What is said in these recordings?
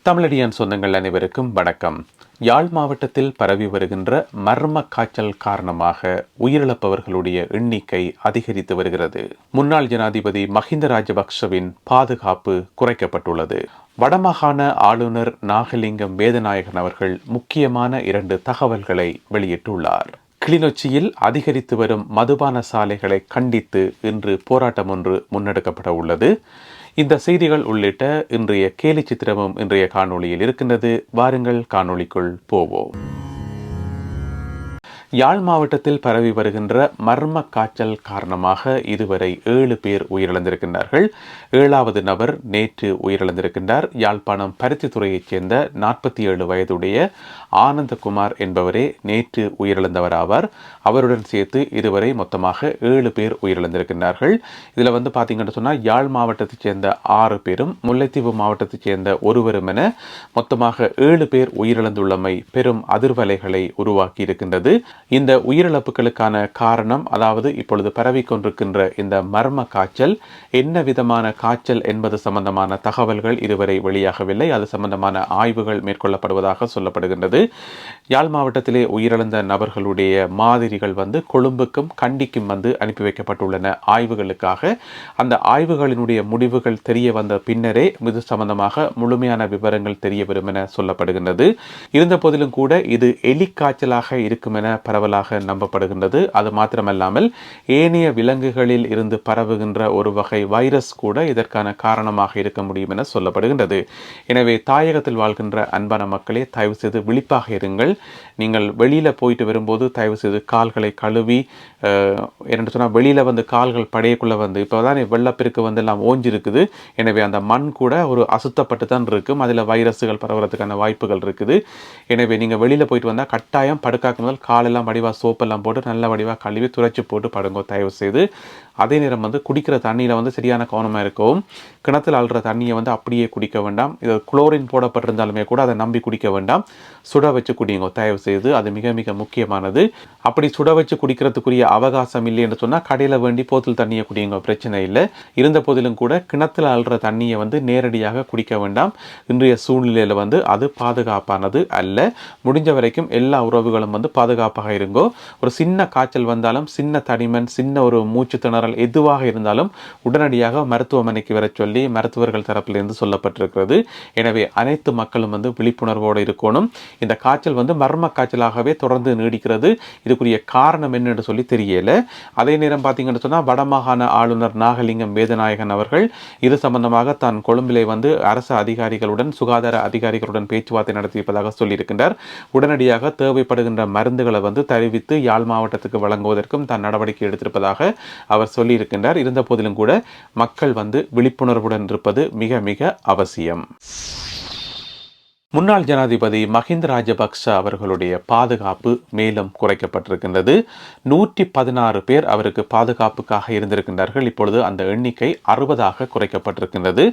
தமிழடியான் சொந்தங்கள் அனைவருக்கும் வணக்கம். யாழ் மாவட்டத்தில் பரவி வருகின்ற மர்ம காய்ச்சல் காரணமாக உயிரிழப்பவர்களுடைய எண்ணிக்கை அதிகரித்து வருகிறது. முன்னாள் ஜனாதிபதி மஹிந்த ராஜபக்ஷவின் பாதுகாப்பு குறைக்கப்பட்டுள்ளது. வடமாகாண ஆளுநர் நாகலிங்கம் வேதநாயகன் அவர்கள் முக்கியமான 2 தகவல்களை வெளியிட்டுள்ளார். கிளிநொச்சியில் அதிகரித்து வரும் மதுபான சாலைகளை கண்டித்து இன்று போராட்டம் ஒன்று முன்னெடுக்கப்பட உள்ளது. இந்த செய்திகள் உள்ளிட்ட இன்றைய கேலி சித்திரமும் இன்றைய காணொளியில் இருக்கின்றது. வாருங்கள் காணொளிக்குள் போவோம். யாழ் மாவட்டத்தில் பரவி வருகின்ற மர்ம காய்ச்சல் காரணமாக இதுவரை 7 பேர் உயிரிழந்திருக்கின்றார்கள். 7வது நபர் நேற்று உயிரிழந்திருக்கின்றார். யாழ்ப்பாணம் பருத்தித்துறையைச் சேர்ந்த 47 வயதுடைய ஆனந்தகுமார் என்பவரே நேற்று உயிரிழந்தவர் ஆவார். அவருடன் சேர்த்து இதுவரை மொத்தமாக 7 பேர் உயிரிழந்திருக்கின்றார்கள். இதில் பார்த்தீங்கன்னு சொன்னால் யாழ் மாவட்டத்தைச் சேர்ந்த 6 பேரும் முல்லைத்தீவு மாவட்டத்தைச் சேர்ந்த ஒருவரும் என மொத்தமாக 7 பேர் உயிரிழந்துள்ளமை பெரும் அதிர்வலைகளை உருவாக்கி இருக்கின்றது. இந்த உயிரிழப்புகளுக்கான காரணம், அதாவது இப்பொழுது பரவிக்கொண்டிருக்கின்ற இந்த மர்ம காய்ச்சல் என்ன விதமான காய்ச்சல் என்பது சம்பந்தமான தகவல்கள் இதுவரை வெளியாகவில்லை. அது சம்பந்தமான ஆய்வுகள் மேற்கொள்ளப்படுவதாக சொல்லப்படுகின்றது. யாழ் மாவட்டத்திலே உயிரிழந்த நபர்களுடைய மாதிரிகள் கொழும்புக்கும் கண்டிக்கும் அனுப்பி வைக்கப்பட்டுள்ளன ஆய்வுகளுக்காக. அந்த ஆய்வுகளினுடைய முடிவுகள் தெரிய வந்த பின்னரே இது சம்பந்தமாக முழுமையான விவரங்கள் தெரிய வரும் என சொல்லப்படுகின்றது. இருந்த போதிலும் கூட இது எலி காய்ச்சலாக இருக்கும் என பரவலாக நம்பப்படுகின்றது. அது மாத்திரமல்லாமல் ஏனைய விலங்குகளில் இருந்து பரவுகின்ற ஒரு வகை வைரஸ் கூட இதற்கான காரணமாக இருக்க முடியும் என சொல்லப்படுகின்றது. எனவே தாயகத்தில் வாழ்கின்ற அன்பான மக்களே, தயவு செய்து விழிப்பாக இருங்கள். நீங்கள் வெளியில போயிட்டு வரும்போது தயவு செய்து கால்களை கழுவி, என்ன சொன்னால் வெளியில கால்கள் படையக்குள்ள இப்போதான் வெள்ளப்பெருக்கு எல்லாம் ஓஞ்சிருக்குது. எனவே அந்த மண் கூட ஒரு அசுத்தப்பட்டு தான் இருக்கும். அதில் வைரஸுகள் பரவுறதுக்கான வாய்ப்புகள் இருக்குது. எனவே நீங்கள் வெளியில போயிட்டு வந்தால் கட்டாயம் படுக்காக்கு முதல் காலெல்லாம் வடிவாக சோப்பெல்லாம் போட்டு நல்ல வடிவாக கழுவி துரைச்சி போட்டு படுங்கோ தயவு செய்து. அதே நேரம் குடிக்கிற தண்ணியில் சரியான கவனமாக இருக்கவும். கிணத்துல அழுற தண்ணியை அப்படியே குடிக்க வேண்டாம். இது குளோரின் போடப்பட்டிருந்தாலுமே கூட அதை நம்பி குடிக்க வேண்டாம். சுட வச்சு குடிங்கோ தயவு செய்து. அது மிக மிக முக்கியமானது. அப்படி சுட வச்சு குடிக்கிறதுக்குரிய அவகாசம் இல்லை என்று சொன்னால் கடையில் வேண்டி போத்தல் தண்ணியை குடிங்க, பிரச்சனை இல்லை. இருந்த போதிலும் கூட கிணத்துல அழுற தண்ணியை நேரடியாக குடிக்க வேண்டாம். இன்றைய சூழ்நிலையில் அது பாதுகாப்பானது அல்ல. முடிஞ்ச வரைக்கும் எல்லா உறவுகளும் பாதுகாப்பாக இருங்கோ. ஒரு சின்ன காய்ச்சல் வந்தாலும், சின்ன தடிமன், சின்ன ஒரு மூச்சு திணறல் எதுவாக இருந்தாலும் உடனடியாக மருத்துவமனைக்கு வர சொல்லி மருத்துவர்கள் தரப்பிலிருந்து சொல்லப்பட்டிருக்கிறது. எனவே அனைத்து மக்களும் விழிப்புணர்வோடு இருக்கணும். இந்த காய்ச்சல் மர்ம காய்ச்சலாகவே தொடர்ந்து நீடிக்கிறது. இதுக்குரிய காரணம் என்னன்னு சொல்லி தெரியல. அதே நேரம் பார்த்தீங்கன்னு சொன்னால் வடமாகாண ஆளுநர் நாகலிங்கம் வேதநாயகன் அவர்கள் இது சம்பந்தமாக தான் கொழும்பிலே அரசு அதிகாரிகளுடன், சுகாதார அதிகாரிகளுடன் பேச்சுவார்த்தை நடத்தியிருப்பதாக சொல்லியிருக்கின்றார். உடனடியாக தேவைப்படுகின்ற மருந்துகளை தெரிவித்து யாழ் மாவட்டத்துக்கு வழங்குவதற்கும் தான் நடவடிக்கை எடுத்திருப்பதாக அவர் சொல்லியிருக்கின்றார். இருந்த போதிலும் கூட மக்கள் விழிப்புணர்வுடன் இருப்பது மிக மிக அவசியம். முன்னாள் ஜனாதிபதி மஹிந்த ராஜபக்ஷ அவர்களுடைய பாதுகாப்பு மேலும் குறைக்கப்பட்டிருக்கின்றது. 116 பேர் அவருக்கு பாதுகாப்புக்காக இருந்திருக்கின்றார்கள். இப்பொழுது அந்த எண்ணிக்கை 60ஆக குறைக்கப்பட்டிருக்கின்றது.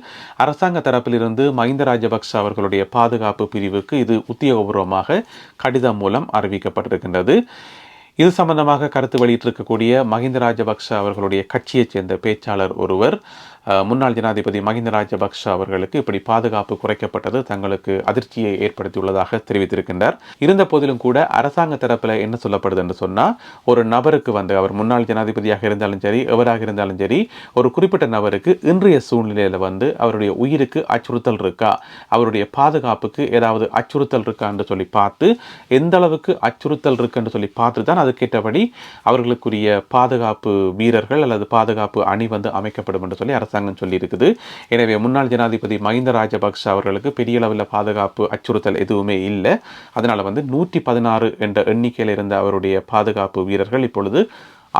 அரசாங்க தரப்பிலிருந்து மஹிந்த ராஜபக்ஷ அவர்களுடைய பாதுகாப்பு பிரிவுக்கு இது உத்தியோகபூர்வமாக கடிதம் மூலம் அறிவிக்கப்பட்டிருக்கின்றது. இது சம்பந்தமாக கருத்து வெளியிட்டிருக்கக்கூடிய மஹிந்த ராஜபக்ஷ அவர்களுடைய கட்சியைச் சேர்ந்த பேச்சாளர் ஒருவர் முன்னாள் ஜனாதிபதி மஹிந்த ராஜபக்ஷ அவர்களுக்கு இப்படி பாதுகாப்பு குறைக்கப்பட்டது தங்களுக்கு அதிர்ச்சியை ஏற்படுத்தியுள்ளதாக தெரிவித்திருக்கின்றார். இருந்த போதிலும் கூட அரசாங்க தரப்பில் என்ன சொல்லப்படுது என்று சொன்னால், ஒரு நபருக்கு அவர் முன்னாள் ஜனாதிபதியாக இருந்தாலும் சரி, எவராக இருந்தாலும் சரி, ஒரு குறிப்பிட்ட நபருக்கு இன்றைய சூழ்நிலையில் அவருடைய உயிருக்கு அச்சுறுத்தல் இருக்கா, அவருடைய பாதுகாப்புக்கு ஏதாவது அச்சுறுத்தல் இருக்கா என்று சொல்லி பார்த்து, எந்த அளவுக்கு அச்சுறுத்தல் இருக்குன்னு சொல்லி பார்த்து தான் அதுக்கேற்றபடி அவர்களுக்குரிய பாதுகாப்பு வீரர்கள் அல்லது பாதுகாப்பு அணி அமைக்கப்படும் என்று சொல்லி அரசாங்கம் சொல்லியிருக்குது. எனவே முன்னாள் ஜனாதிபதி மஹிந்த ராஜபக்ஷ அவர்களுக்கு பெரிய அளவில் பாதுகாப்பு அச்சுறுத்தல் எதுவுமே இல்லை. அதனால 116 என்ற எண்ணிக்கையில் இருந்த அவருடைய பாதுகாப்பு வீரர்கள் இப்பொழுது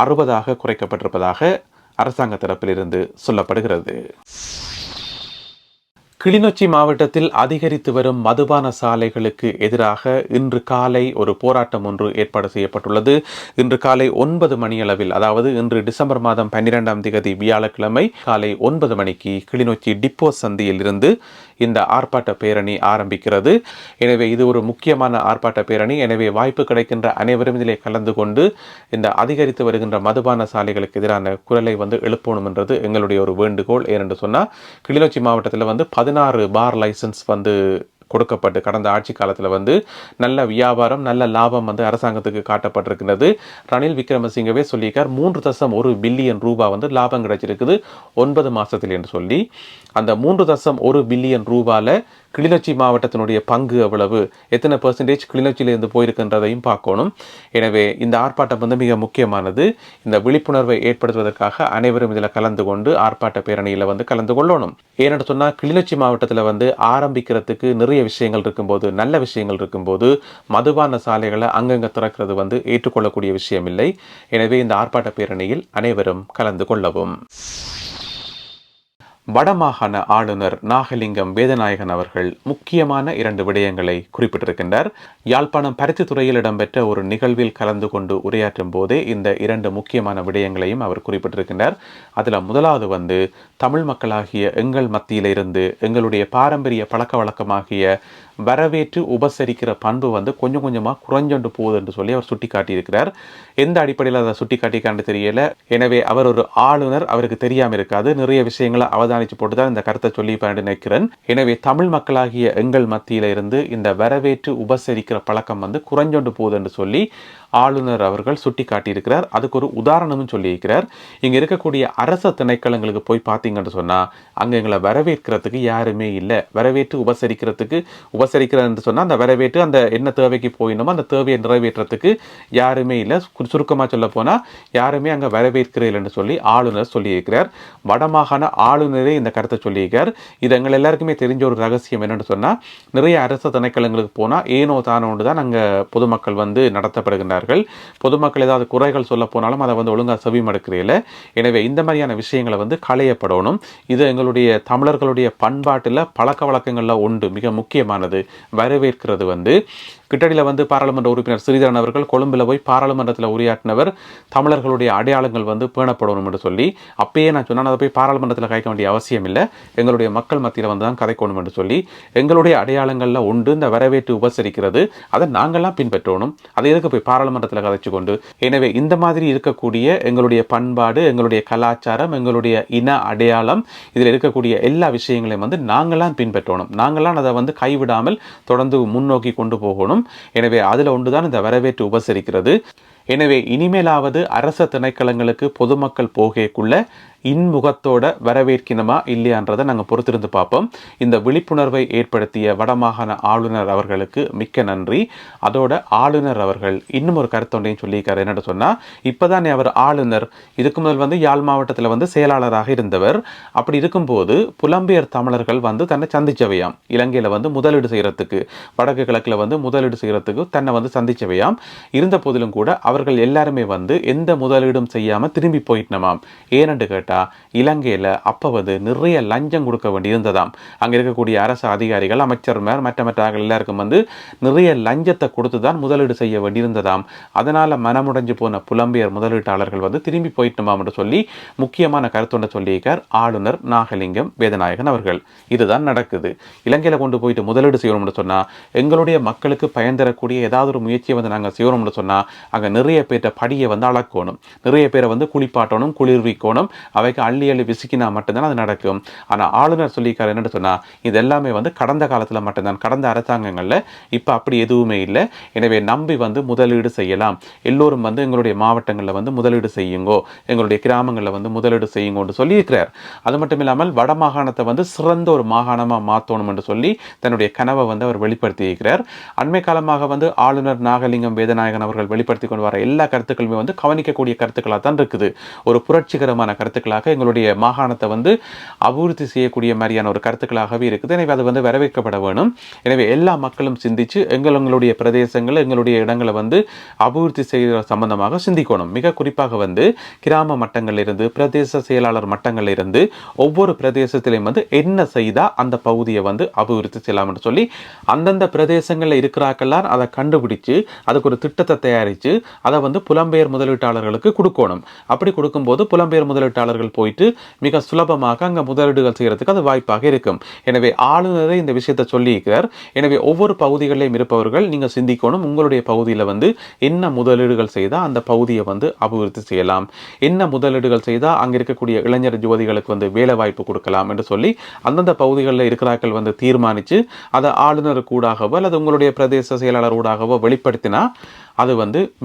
60ஆக குறைக்கப்பட்டிருப்பதாக அரசாங்க தரப்பிலிருந்து சொல்லப்படுகிறது. கிளிநொச்சி மாவட்டத்தில் அதிகரித்து வரும் மதுபான சாலைகளுக்கு எதிராக இன்று காலை ஒரு போராட்டம் ஒன்று ஏற்பாடு செய்யப்பட்டுள்ளது. இன்று காலை 9 மணியளவில், அதாவது இன்று டிசம்பர் மாதம் 12ஆம் தேதி வியாழக்கிழமை காலை 9 மணிக்கு கிளிநொச்சி டிப்போ சந்தியில் இருந்து இந்த ஆர்ப்பாட்ட பேரணி ஆரம்பிக்கிறது. எனவே இது ஒரு முக்கியமான ஆர்ப்பாட்ட பேரணி. எனவே வாய்ப்பு கிடைக்கின்ற அனைவரும் இதிலே கலந்து கொண்டு இந்த அதிகரித்து வருகின்ற மதுபான சாலைகளுக்கு எதிரான குரலை எழுப்பணும் என்றது எங்களுடைய ஒரு வேண்டுகோள். ஏனென்று சொன்னால், கிளிநொச்சி மாவட்டத்தில் 16 பார் லைசன்ஸ் கொடுக்கப்பட்டு கடந்த ஆட்சி காலத்தில் வந்து நல்ல வியாபாரம் நல்ல லாபம் வந்து அரசாங்கத்துக்கு காட்டப்பட்டிருக்கிறது. ரணில் விக்ரமசிங்கவே சொல்லியிருக்கார் 3.1 பில்லியன் ரூபாய் வந்து லாபம் கிடைச்சிருக்குது 9 மாசத்தில் என்று சொல்லி. அந்த 3.1 பில்லியன் ரூபாயில் கிளிநொச்சி மாவட்டத்தினுடைய பங்கு எவ்வளவு, எத்தனை பெர்சன்டேஜ் கிளிநொச்சியிலிருந்து போயிருக்கின்றதையும் பார்க்கணும். எனவே இந்த ஆர்ப்பாட்டம் வந்து மிக முக்கியமானது. இந்த விழிப்புணர்வை ஏற்படுத்துவதற்காக அனைவரும் இதில் கலந்து கொண்டு ஆர்ப்பாட்ட பேரணியில் வந்து கலந்து கொள்ளணும். ஏன்னு சொன்னால் கிளிநொச்சி மாவட்டத்தில் வந்து ஆரம்பிக்கிறதுக்கு நிறைய விஷயங்கள் இருக்கும்போது, நல்ல விஷயங்கள் இருக்கும்போது மதுபான சாலைகளை அங்கங்கே திறக்கிறது வந்து ஏற்றுக்கொள்ளக்கூடிய விஷயம் இல்லை. எனவே இந்த ஆர்ப்பாட்ட பேரணியில் அனைவரும் கலந்து கொள்ளவும். வடமாகாண ஆளுநர் நாகலிங்கம் வேதநாயகன் அவர்கள் முக்கியமான 2 விடயங்களை குறிப்பிட்டிருக்கின்றார். யாழ்ப்பாணம் பருத்தித்துறையில் இடம்பெற்ற ஒரு நிகழ்வில் கலந்து கொண்டு உரையாற்றும் போதே இந்த 2 முக்கியமான விடயங்களையும் அவர் குறிப்பிட்டிருக்கின்றார். அதில் முதலாவது வந்து தமிழ் மக்களாகிய எங்கள் மத்தியிலிருந்து எங்களுடைய பாரம்பரிய பழக்க வழக்கமாகிய வரவேற்று உபசரிக்கிற பண்பு வந்து கொஞ்சம் கொஞ்சமாக குறைஞ்சொண்டு போகுது என்று சொல்லி அவர் சுட்டி காட்டியிருக்கிறார். எந்த அடிப்படையில் அதை சுட்டி காட்டிக்கான்னு தெரியல. எனவே அவர் ஒரு ஆளுநர், அவருக்கு தெரியாமல் இருக்காது. நிறைய விஷயங்களை அவதானித்து போட்டு தான் இந்த கருத்தை சொல்லி நினைக்கிறேன். எனவே தமிழ் மக்களாகிய எங்கள் மத்தியில இருந்து இந்த வரவேற்று உபசரிக்கிற பழக்கம் வந்து குறைஞ்சொண்டு போகுது என்று சொல்லி ஆளுநர் அவர்கள் சுட்டி காட்டியிருக்கிறார். அதுக்கு ஒரு உதாரணமும் சொல்லியிருக்கிறார். இங்கே இருக்கக்கூடிய அரச திணைக்களங்களுக்கு போய் பார்த்தீங்கன்னு சொன்னால் அங்கே எங்களை வரவேற்கிறதுக்கு யாருமே இல்லை. வரவேற்று உபசரிக்கிறன்னு சொன்னால் அந்த வரவேற்று அந்த என்ன தேவைக்கு போயினமோ அந்த தேவையை நிறைவேற்றத்துக்கு யாருமே இல்லை. சுருக்கமாக சொல்ல போனால் யாருமே அங்கே வரவேற்கிறீர்கள் சொல்லி ஆளுநர் சொல்லியிருக்கிறார். வடமாகாண ஆளுநரே இந்த கருத்தை சொல்லியிருக்கார். இது எங்கள் எல்லாருக்குமே தெரிஞ்ச ஒரு ரகசியம் என்னென்னு சொன்னால், நிறைய அரச திணைக்களங்களுக்கு போனால் ஏனோ தானோண்டு தான் அங்கே பொதுமக்கள் வந்து நடத்தப்படுகின்றார்கள். பொதுமக்கள் ஏதாவது குறைகள் சொல்ல போனாலும் அதை வந்து ஒழுங்காக செவிமடுக்கிறீர்கள். எனவே இந்த மாதிரியான விஷயங்களை வந்து களையப்படணும். இது எங்களுடைய தமிழர்களுடைய பண்பாட்டில் பழக்க வழக்கங்களில் ஒன்று மிக முக்கியமானது. வரவேற்கிறது வந்து கிட்டடியில் வந்து பாராளுமன்ற உறுப்பினர் ஸ்ரீதரன் அவர்கள் கொழும்பில் போய் பாராளுமன்றத்தில் உரையாற்றினவர் தமிழர்களுடைய அடையாளங்கள் வந்து பேணப்படணும் என்று சொல்லி, அப்பயே நான் சொன்னால் அதை போய் பாராளுமன்றத்தில் கதைக்க வேண்டிய அவசியம் இல்லை, எங்களுடைய மக்கள் மத்தியில் வந்து தான் கதைக்கணும் என்று சொல்லி, எங்களுடைய அடையாளங்களில் உண்டு இந்த வரவேற்று உபசரிக்கிறது, அதை நாங்கள்லாம் பின்பற்றணும். அதை எதுக்கு போய் பாராளுமன்றத்தில் கதைச்சு கொண்டு. எனவே இந்த மாதிரி இருக்கக்கூடிய எங்களுடைய பண்பாடு, எங்களுடைய கலாச்சாரம், எங்களுடைய இன அடையாளம், இதில் இருக்கக்கூடிய எல்லா விஷயங்களையும் வந்து நாங்களாம் பின்பற்றணும். நாங்களாம் அதை வந்து கைவிடாமல் தொடர்ந்து முன்னோக்கி கொண்டு போகணும். எனவே அதில் ஒன்றுதான் இந்த வரவேற்று உபசரிக்கிறது. எனவே இனிமேலாவது அரச திணைக்களங்களுக்கு பொதுமக்கள் போகக்குள்ள இன்முகத்தோட வரவேற்கணுமா இல்லையான்றதை நாங்கள் பொறுத்திருந்து பார்ப்போம். இந்த விழிப்புணர்வை ஏற்படுத்திய வடமாகாண ஆளுநர் அவர்களுக்கு மிக்க நன்றி. அதோட ஆளுநர் அவர்கள் இன்னும் ஒரு கருத்தொன்றையும் சொல்லியிருக்காரு. என்னென்னு சொன்னால், இப்போதான் அவர் ஆளுநர், இதுக்கு முதல் வந்து யாழ் மாவட்டத்தில் வந்து செயலாளராக இருந்தவர். அப்படி இருக்கும்போது புலம்பெயர் தமிழர்கள் வந்து தன்னை சந்திச்சவையாம். இலங்கையில் வந்து முதலீடு செய்கிறதுக்கு, வடக்கு கிழக்கில் வந்து முதலீடு செய்கிறதுக்கு தன்னை வந்து சந்திச்சவையாம். இருந்த போதிலும் கூட அவர்கள் எல்லாருமே வந்து எந்த முதலீடும் செய்யாமல் திரும்பி போயிட்டனமாம். ஏனென்று கேட்டால், இலங்கையில் அப்போ வந்து நிறைய லஞ்சம் கொடுக்க வேண்டி இருந்ததாம். அங்கே இருக்கக்கூடிய அரசு அதிகாரிகள், அமைச்சர்மார், மற்ற எல்லாருக்கும் வந்து நிறைய லஞ்சத்தை கொடுத்து தான் முதலீடு செய்ய வேண்டி இருந்ததாம். அதனால் மனமுடைஞ்சு போன புலம்பெயர் முதலீட்டாளர்கள் வந்து திரும்பி போயிட்டோமாம் என்று சொல்லி முக்கியமான கருத்தொன்றை சொல்லியிருக்கார் ஆளுநர் நாகலிங்கம் வேதநாயகன் அவர்கள். இதுதான் நடக்குது. இலங்கையில் கொண்டு போயிட்டு முதலீடு செய்யணும்னு சொன்னால், எங்களுடைய மக்களுக்கு பயன் தரக்கூடிய ஏதாவது ஒரு முயற்சியை வந்து நாங்கள் செய்யணும்னு சொன்னால், அங்கே நிறைய பேர்ட்ட படியை வந்து அளக்கணும், நிறைய பேரை வந்து குளிப்பாட்டணும், குளிர்விக்கணும். அவைக்கு அள்ளி விசிக்கினா மட்டும்தான் அது நடக்கும். ஆனால் ஆளுநர் சொல்லியிருக்காரு என்னன்னு சொன்னால், இது எல்லாமே வந்து கடந்த காலத்தில் மட்டும்தான், கடந்த அரசாங்கங்களில். இப்போ அப்படி எதுவுமே இல்லை. எனவே நம்பி வந்து முதலீடு செய்யலாம். எல்லோரும் வந்து எங்களுடைய மாவட்டங்களில் வந்து முதலீடு செய்யுங்கோ, எங்களுடைய கிராமங்களில் வந்து முதலீடு செய்யுங்கோன்னு சொல்லியிருக்கிறார். அது மட்டும் இல்லாமல் வடமாகாணத்தை வந்து சிறந்த ஒரு மாகாணமாக மாற்றணும் என்று சொல்லி தன்னுடைய கனவை வந்து அவர் வெளிப்படுத்தி இருக்கிறார். அண்மை காலமாக வந்து ஆளுநர் நாகலிங்கம் வேதநாயகன் அவர்கள் வெளிப்படுத்தி கொண்டு வர எல்லா கருத்துக்களுமே வந்து கவனிக்கக்கூடிய கருத்துக்களாக தான் இருக்குது. ஒரு புரட்சிகரமான கருத்துக்களாக எங்களுடைய மாகாணத்தை வந்து அபிவிருத்தி செய்யக்கூடிய மாதிரியான ஒரு கருத்துக்களாகவே இருக்குது. எனவே அது வந்து வரவேற்கப்பட வேணும். எனவே எல்லா மக்களும் சிந்திச்சு எங்களுடைய பிரதேசங்கள், எங்களுடைய இடங்களை வந்து அபிவிருத்தி செய்கிற சம்பந்தமாக சிந்திக்கணும். மிக குறிப்பாக வந்து கிராம மட்டங்களிலிருந்து, பிரதேச செயலாளர் மட்டங்களிலிருந்து ஒவ்வொரு பிரதேசத்திலையும் வந்து என்ன செய்தால் அந்த பகுதியை வந்து அபிவிருத்தி செய்யலாம் என்று சொல்லி அந்தந்த பிரதேசங்களில் இருக்கிறாக்கெல்லாம் அதை கண்டுபிடிச்சு அதுக்கு ஒரு திட்டத்தை தயாரித்து அதை வந்து புலம்பெயர் முதலீட்டாளர்களுக்கு கொடுக்கணும். அப்படி கொடுக்கும்போது புலம்பெயர் முதலீட்டாளர்கள் அவர்கள் போயிட்டு மிக சுலபமாக அங்கே முதலீடுகள் செய்கிறதுக்கு அது வாய்ப்பாக இருக்கும். எனவே ஆளுநரை இந்த விஷயத்தை சொல்லியிருக்கிறார். எனவே ஒவ்வொரு பகுதிகளிலும் இருப்பவர்கள் நீங்கள் சிந்திக்கணும், உங்களுடைய பகுதியில் என்ன முதலீடுகள் செய்தால் அந்த பகுதியை அபிவிருத்தி செய்யலாம், என்ன முதலீடுகள் செய்தால் அங்கே இருக்கக்கூடிய இளைஞர் யுவதிகளுக்கு வேலை வாய்ப்பு கொடுக்கலாம் என்று சொல்லி அந்தந்த பகுதிகளில் இருக்கிறார்கள் தீர்மானித்து அதை ஆளுநர் கூடாகவோ அல்லது உங்களுடைய பிரதேச செயலாளர் ஊடாகவோ வெளிப்படுத்தினா அது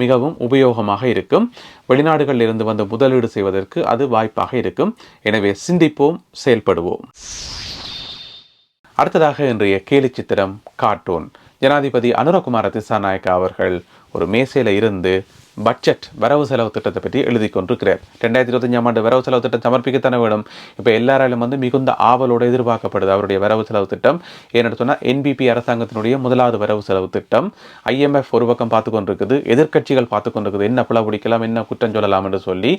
மிகவும் உபயோகமாக இருக்கும். வெளிநாடுகளில் இருந்து முதலீடு செய்வதற்கு அது வாய்ப்பாக இருக்கும். எனவே சிந்திப்போம், செயல்படுவோம். அடுத்ததாக இன்றைய கேலி சித்திரம் கார்ட்டூன். ஜனாதிபதி அனுரகுமார திசாநாயக்க அவர்கள் ஒரு மேசையில் இருந்து பட்ஜெட் வரவு செலவு திட்டத்தை பற்றி எழுதி கொண்டிருக்கிறார். 2025ஆம் ஆண்டு வரவு செலவு திட்டம் சமர்ப்பிக்கத்தானே வேணும். இப்போ எல்லாராலும் மிகுந்த ஆவலோடு எதிர்பார்க்கப்படுது அவருடைய வரவு செலவு திட்டம். ஏன்னு சொன்னால் NPP அரசாங்கத்தினுடைய முதலாவது வரவு செலவு திட்டம். IMF ஒரு பக்கம் பார்த்து கொண்டிருக்குது, எதிர்க்கட்சிகள் பார்த்து கொண்டிருக்குது, என்ன பிளவுடிக்கலாம், என்ன குற்றம் சொல்லலாம் என்று சொல்லி.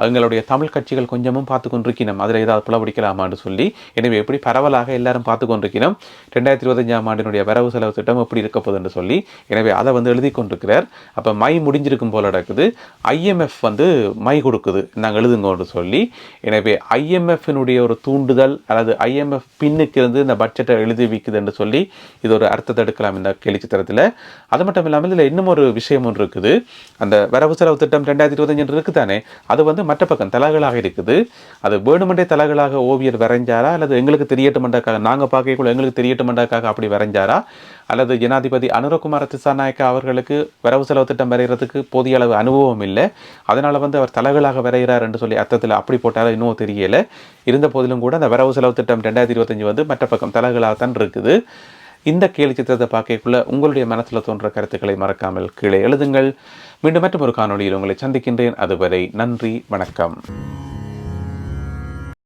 அவங்களுடைய தமிழ் கட்சிகள் கொஞ்சமும் பார்த்து கொண்டிருக்கணும், அதில் ஏதாவது பிளவுடிக்கலாமான்னு சொல்லி. எனவே எப்படி பரவலாக எல்லாரும் பார்த்து கொண்டிருக்கணும் 2025ஆம் ஆண்டினுடைய வரவு செலவு திட்டம் எப்படி இருக்க போகுது என்று சொல்லி. எனவே அதை எழுதி கொண்டிருக்கிறார். அப்போ மை முடிஞ்சிருக்கும் போல நடக்குது. IMF மை கொடுக்குது, நாங்கள் எழுதுங்கன்னு சொல்லி. எனவே IMF-னுடைய ஒரு தூண்டுதல் அல்லது IMF பின்னுக்கு இருந்து இந்த பட்ஜெட்டை எழுதி வைக்குது என்று சொல்லி இது ஒரு அர்த்தத்தை எடுக்கலாம் இந்த கேலி சித்திரத்தில். அது மட்டும் இல்லாமல் இதில் இன்னும் ஒரு விஷயம் ஒன்று இருக்குது. அந்த வரவு செலவு திட்டம் 2025 இருக்குது தானே, அது மற்ற பக்கம் தலகளாக இருக்குது. அது வேணுமென்றே தலகளாக ஓவியர் வரைஞ்சாரா அல்லது எங்களுக்கு தெரியட்டுமெண்டாக்காக, நாங்கள் பார்க்கக்குள்ள எங்களுக்கு தெரியட்டுமெண்டாக்காக அப்படி வரைஞ்சாரா, அல்லது ஜனாதிபதி அனுரகுமார திசாநாயக்க அவர்களுக்கு வரவு செலவு திட்டம் வரைகிறதுக்கு போதிய அளவு அனுபவம் இல்லை, அதனால் அவர் தலகளாக வரைகிறார் என்று சொல்லி அர்த்தத்தில் அப்படி போட்டாலும் இன்னும் தெரியலை. இருந்த போதிலும் கூட அந்த வரவு செலவு திட்டம் 2025 மற்ற பக்கம் தலகளாக தான் இருக்குது. இந்த கேலி சித்திரத்தை பார்க்கக்குள்ள உங்களுடைய மனசில் தோன்ற கருத்துக்களை மறக்காமல் கீழே எழுதுங்கள். மீண்டும் மற்றும் ஒரு காணொளியில் உங்களை சந்திக்கின்றேன். அதுவரை நன்றி, வணக்கம்.